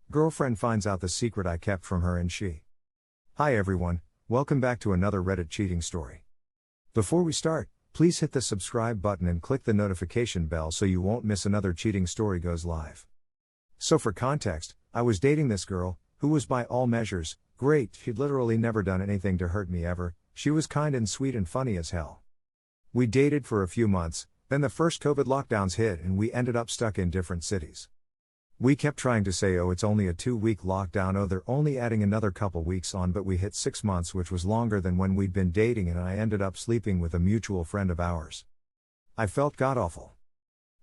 Girlfriend finds out the secret I kept from her and she. Hi everyone, welcome back to another Reddit cheating story. Before we start, please hit the subscribe button and click the notification bell so you won't miss another cheating story goes live. So for context, I was dating this girl, who was by all measures, great. She'd literally never done anything to hurt me ever. She was kind and sweet and funny as hell. We dated for a few months, then the first COVID lockdowns hit and we ended up stuck in different cities. We kept trying to say, oh, it's only a 2-week lockdown, oh, they're only adding another couple weeks on, but we hit 6 months, which was longer than when we'd been dating, and I ended up sleeping with a mutual friend of ours. I felt god-awful.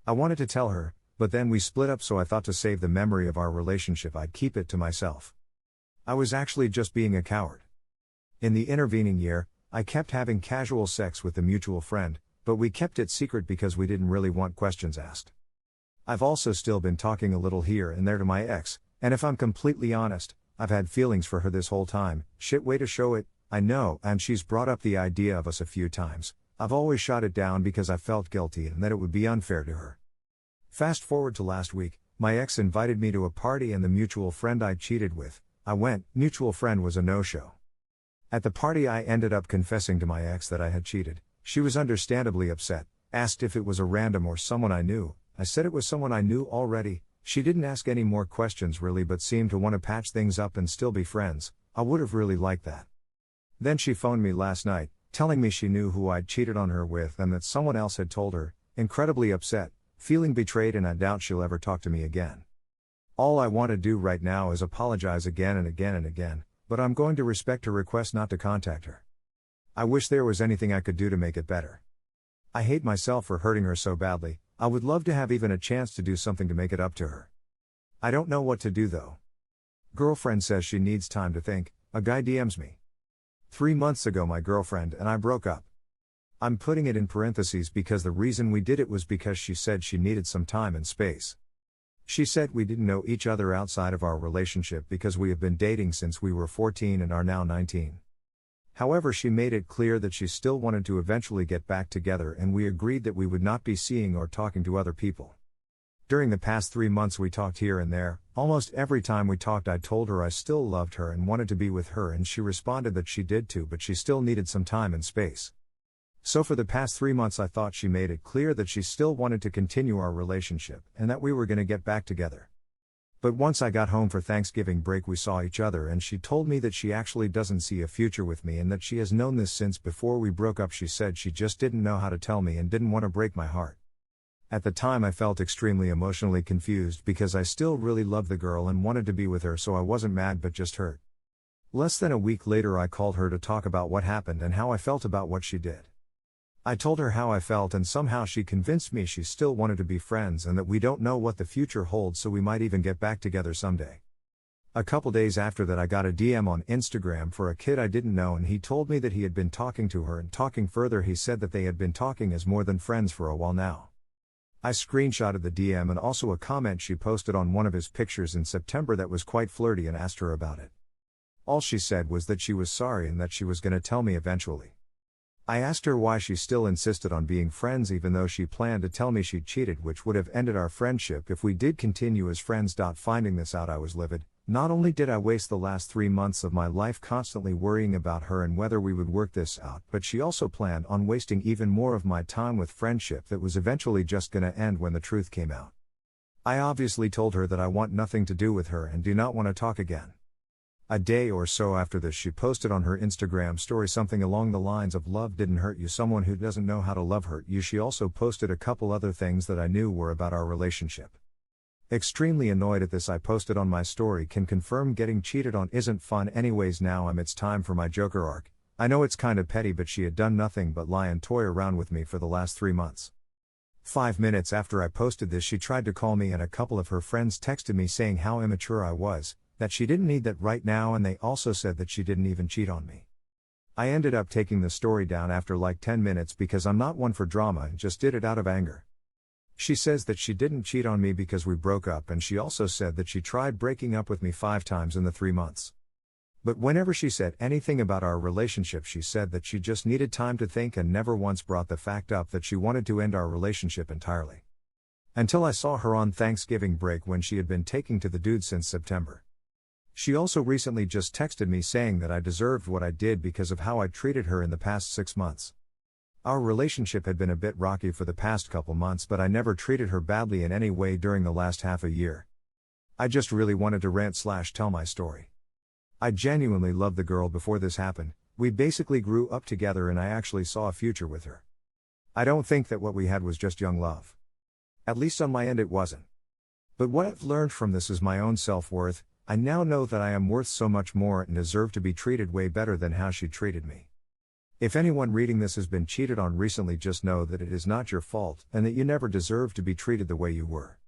I wanted to tell her, but then we split up, so I thought to save the memory of our relationship I'd keep it to myself. I was actually just being a coward. In the intervening year, I kept having casual sex with the mutual friend, but we kept it secret because we didn't really want questions asked. I've also still been talking a little here and there to my ex, and if I'm completely honest, I've had feelings for her this whole time. Shit way to show it, I know, and she's brought up the idea of us a few times. I've always shot it down because I felt guilty and that it would be unfair to her. Fast forward to last week, my ex invited me to a party and the mutual friend I cheated with. I went. Mutual friend was a no-show. At the party I ended up confessing to my ex that I had cheated. She was understandably upset, asked if it was a random or someone I knew. I said it was someone I knew already. She didn't ask any more questions really, but seemed to want to patch things up and still be friends. I would have really liked that. Then she phoned me last night, telling me she knew who I'd cheated on her with and that someone else had told her, incredibly upset, feeling betrayed, and I doubt she'll ever talk to me again. All I want to do right now is apologize again and again and again, but I'm going to respect her request not to contact her. I wish there was anything I could do to make it better. I hate myself for hurting her so badly. I would love to have even a chance to do something to make it up to her. I don't know what to do though. Girlfriend says she needs time to think. A guy DMs me. 3 months ago my girlfriend and I broke up. I'm putting it in parentheses because the reason we did it was because she said she needed some time and space. She said we didn't know each other outside of our relationship because we have been dating since we were 14 and are now 19. However, she made it clear that she still wanted to eventually get back together, and we agreed that we would not be seeing or talking to other people. During the past 3 months we talked here and there. Almost every time we talked I told her I still loved her and wanted to be with her, and she responded that she did too, but she still needed some time and space. So for the past 3 months I thought she made it clear that she still wanted to continue our relationship and that we were going to get back together. But once I got home for Thanksgiving break we saw each other and she told me that she actually doesn't see a future with me and that she has known this since before we broke up. She said she just didn't know how to tell me and didn't want to break my heart. At the time I felt extremely emotionally confused because I still really loved the girl and wanted to be with her, so I wasn't mad but just hurt. Less than a week later I called her to talk about what happened and how I felt about what she did. I told her how I felt and somehow she convinced me she still wanted to be friends and that we don't know what the future holds, so we might even get back together someday. A couple days after that I got a DM on Instagram for a kid I didn't know, and he told me that he had been talking to her, and talking further he said that they had been talking as more than friends for a while now. I screenshotted the DM and also a comment she posted on one of his pictures in September that was quite flirty and asked her about it. All she said was that she was sorry and that she was going to tell me eventually. I asked her why she still insisted on being friends even though she planned to tell me she'd cheated, which would have ended our friendship if we did continue as friends. Finding this out I was livid. Not only did I waste the last 3 months of my life constantly worrying about her and whether we would work this out, but she also planned on wasting even more of my time with friendship that was eventually just gonna end when the truth came out. I obviously told her that I want nothing to do with her and do not want to talk again. A day or so after this she posted on her Instagram story something along the lines of "Love didn't hurt you, someone who doesn't know how to love hurt you." She also posted a couple other things that I knew were about our relationship. Extremely annoyed at this I posted on my story, "Can confirm getting cheated on isn't fun anyways. Now it's time for my Joker arc. I know it's kinda petty, but she had done nothing but lie and toy around with me for the last 3 months." 5 minutes after I posted this she tried to call me and a couple of her friends texted me saying how immature I was, that she didn't need that right now, and they also said that she didn't even cheat on me. I ended up taking the story down after like 10 minutes because I'm not one for drama and just did it out of anger. She says that she didn't cheat on me because we broke up, and she also said that she tried breaking up with me 5 times in the 3 months. But whenever she said anything about our relationship she said that she just needed time to think and never once brought the fact up that she wanted to end our relationship entirely. Until I saw her on Thanksgiving break when she had been taking to the dude since September. She also recently just texted me saying that I deserved what I did because of how I treated her in the past 6 months. Our relationship had been a bit rocky for the past couple months, but I never treated her badly in any way during the last half a year. I just really wanted to rant/tell my story. I genuinely loved the girl before this happened. We basically grew up together and I actually saw a future with her. I don't think that what we had was just young love. At least on my end it wasn't. But what I've learned from this is my own self-worth. I now know that I am worth so much more and deserve to be treated way better than how she treated me. If anyone reading this has been cheated on recently, just know that it is not your fault and that you never deserve to be treated the way you were.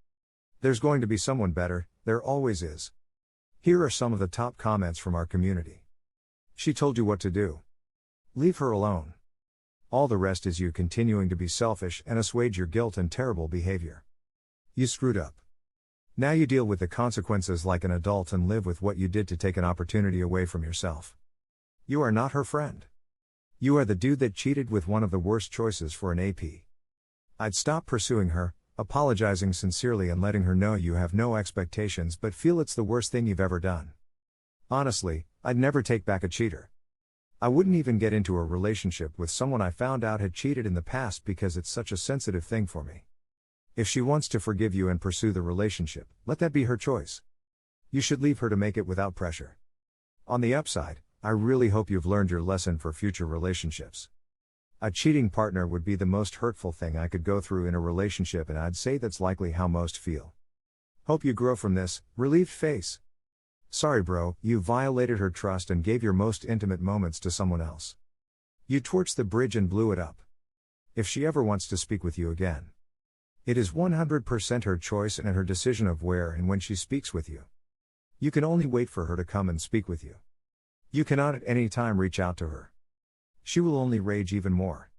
There's going to be someone better, there always is. Here are some of the top comments from our community. She told you what to do. Leave her alone. All the rest is you continuing to be selfish and assuage your guilt and terrible behavior. You screwed up. Now you deal with the consequences like an adult and live with what you did to take an opportunity away from yourself. You are not her friend. You are the dude that cheated with one of the worst choices for an AP. I'd stop pursuing her, apologizing sincerely and letting her know you have no expectations but feel it's the worst thing you've ever done. Honestly, I'd never take back a cheater. I wouldn't even get into a relationship with someone I found out had cheated in the past because it's such a sensitive thing for me. If she wants to forgive you and pursue the relationship, let that be her choice. You should leave her to make it without pressure. On the upside, I really hope you've learned your lesson for future relationships. A cheating partner would be the most hurtful thing I could go through in a relationship, and I'd say that's likely how most feel. Hope you grow from this. Relieved face. Sorry bro, you violated her trust and gave your most intimate moments to someone else. You torched the bridge and blew it up. If she ever wants to speak with you again, it is 100% her choice and her decision of where and when she speaks with you. You can only wait for her to come and speak with you. You cannot at any time reach out to her. She will only rage even more.